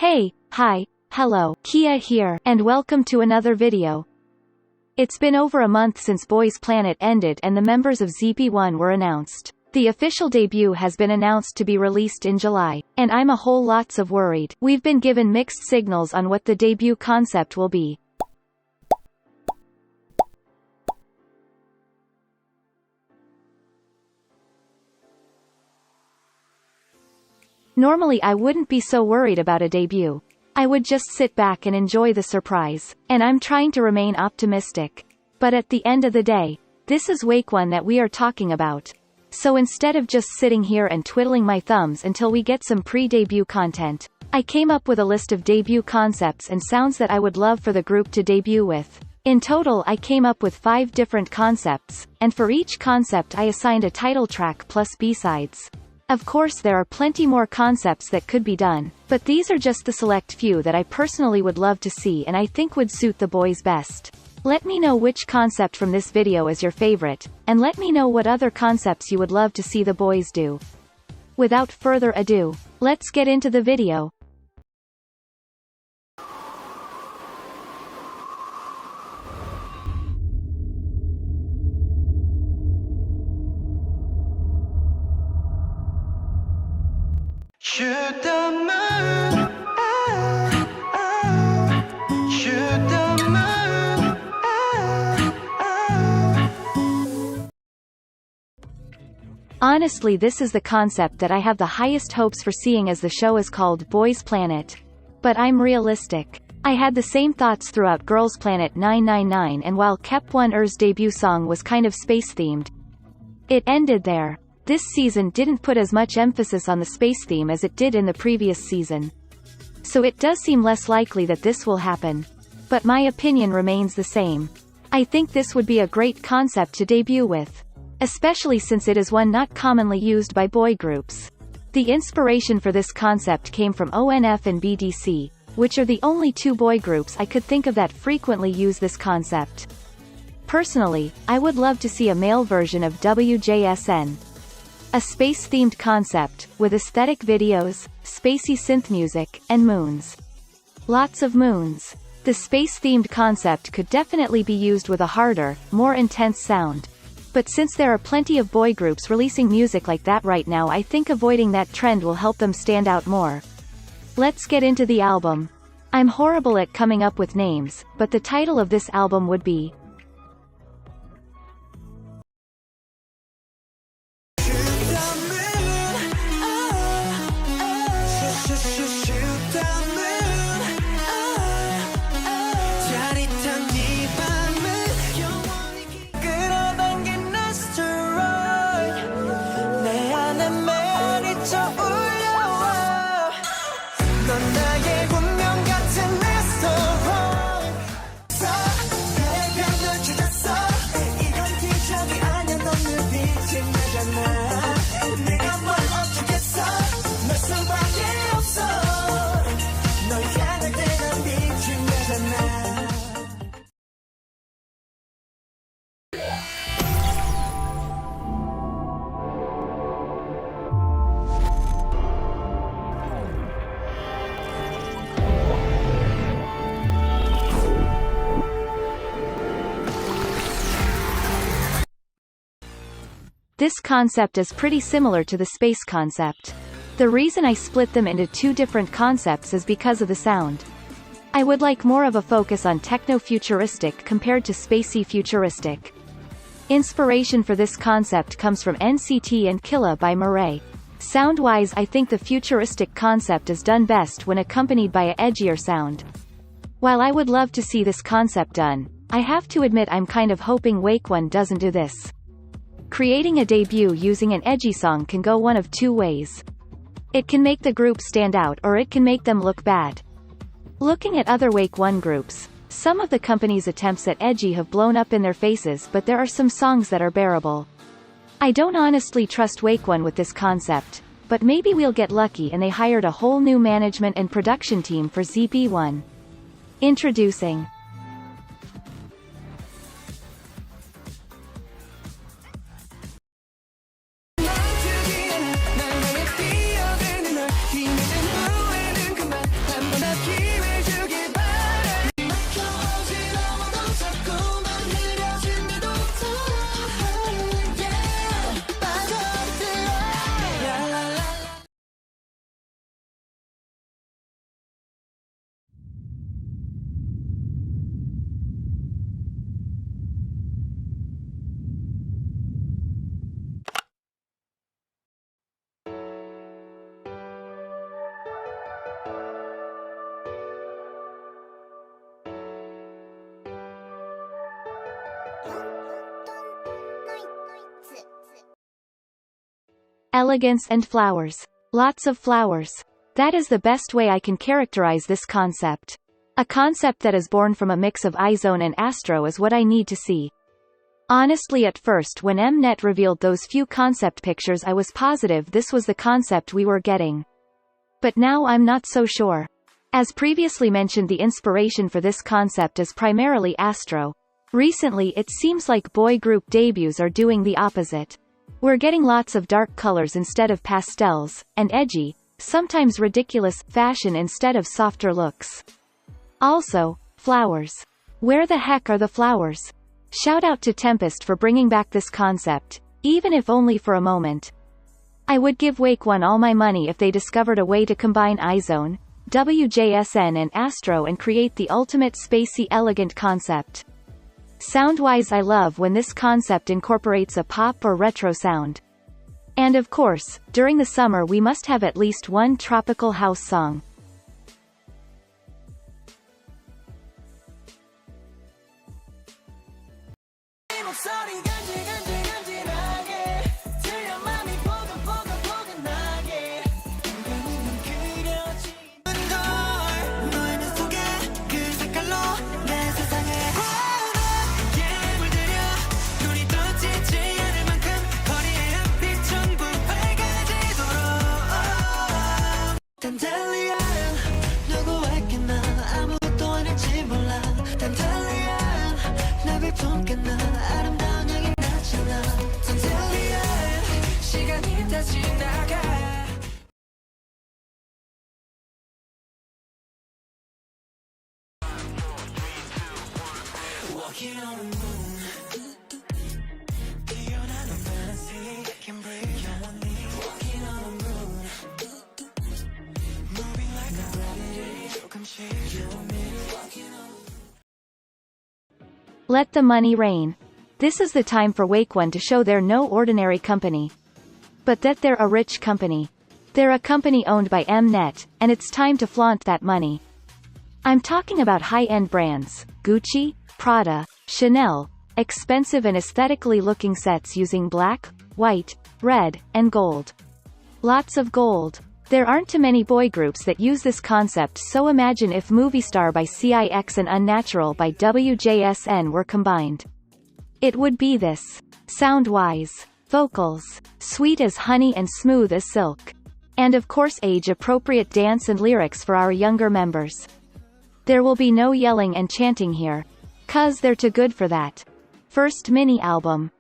Hey, hi, hello, Kia here, and welcome to another video. It's been over a month since Boyz Planet ended and the members of ZP1 were announced. The official debut has been announced to be released in July, and I'm a whole lots of worried. We've been given mixed signals on what the debut concept will be. Normally I wouldn't be so worried about a debut. I would just sit back and enjoy the surprise, and I'm trying to remain optimistic. But at the end of the day, this is Wheein that we are talking about. So instead of just sitting here and twiddling my thumbs until we get some pre-debut content, I came up with a list of debut concepts and sounds that I would love for the group to debut with. In total I came up with 5 different concepts, and for each concept I assigned a title track plus B-sides. Of course there are plenty more concepts that could be done, but these are just the select few that I personally would love to see and I think would suit the Boyz best. Let me know which concept from this video is your favorite, and let me know what other concepts you would love to see the Boyz do. Without further ado, let's get into the video. Shoot the moon, shoot the moon. Honestly, this is the concept that I have the highest hopes for seeing, as the show is called Boyz Planet. But I'm realistic. I had the same thoughts throughout Girls Planet 999, and while Kpop debut song was kind of space-themed, it ended there. This season didn't put as much emphasis on the space theme as it did in the previous season. So it does seem less likely that this will happen. But my opinion remains the same. I think this would be a great concept to debut with. Especially since it is one not commonly used by boy groups. The inspiration for this concept came from Oneus and BDC, which are the only 2 boy groups I could think of that frequently use this concept. Personally, I would love to see a male version of WJSN. A space-themed concept, with aesthetic videos, spacey synth music, and moons. Lots of moons. The space-themed concept could definitely be used with a harder, more intense sound. But since there are plenty of boy groups releasing music like that right now, I think avoiding that trend will help them stand out more. Let's get into the album. I'm horrible at coming up with names, but the title of this album would be This concept is pretty similar to the space concept. The reason I split them into 2 different concepts is because of the sound. I would like more of a focus on techno-futuristic compared to spacey futuristic. Inspiration for this concept comes from NCT and Killa by Murray. Soundwise, I think the futuristic concept is done best when accompanied by a edgier sound. While I would love to see this concept done, I have to admit I'm kind of hoping Wheein doesn't do this. Creating a debut using an edgy song can go one of 2 ways. It can make the group stand out, or it can make them look bad. Looking at other Wheein groups, some of the company's attempts at edgy have blown up in their faces, but there are some songs that are bearable. I don't honestly trust Wheein with this concept, but maybe we'll get lucky and they hired a whole new management and production team for ZP1. Introducing Elegance and flowers. Lots of flowers. That is the best way I can characterize this concept. A concept that is born from a mix of iZone and Astro is what I need to see. Honestly, at first when Mnet revealed those few concept pictures, I was positive this was the concept we were getting. But now I'm not so sure. As previously mentioned, the inspiration for this concept is primarily Astro. Recently it seems like boy group debuts are doing the opposite. We're getting lots of dark colors instead of pastels, and edgy, sometimes ridiculous, fashion instead of softer looks. Also, flowers. Where the heck are the flowers? Shout out to Tempest for bringing back this concept, even if only for a moment. I would give Wheein all my money if they discovered a way to combine iZone, WJSN and Astro and create the ultimate spacey elegant concept. Soundwise, I love when this concept incorporates a pop or retro sound. And of course, during the summer we must have at least one tropical house song. Let the money rain. This is the time for Wheein to show they're no ordinary company. But that they're a rich company. They're a company owned by Mnet, and it's time to flaunt that money. I'm talking about high-end brands, Gucci, Prada, Chanel, expensive and aesthetically looking sets using black, white, red, and gold. Lots of gold. There aren't too many boy groups that use this concept, so imagine if Movie Star by CIX and Unnatural by WJSN were combined. It would be this. Sound-wise. Vocals. Sweet as honey and smooth as silk. And of course age-appropriate dance and lyrics for our younger members. There will be no yelling and chanting here. 'Cause they're too good for that. First mini album.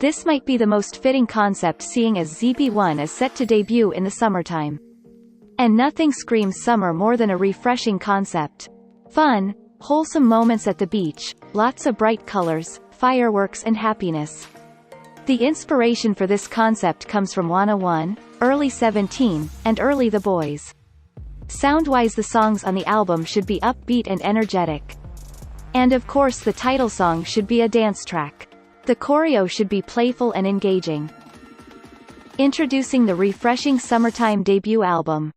This might be the most fitting concept, seeing as ZP1 is set to debut in the summertime. And nothing screams summer more than a refreshing concept. Fun, wholesome moments at the beach, lots of bright colors, fireworks and happiness. The inspiration for this concept comes from Oneus, Early 17, and Early the Boyz. Sound-wise, the songs on the album should be upbeat and energetic. And of course the title song should be a dance track. The choreo should be playful and engaging. Introducing the refreshing summertime debut album.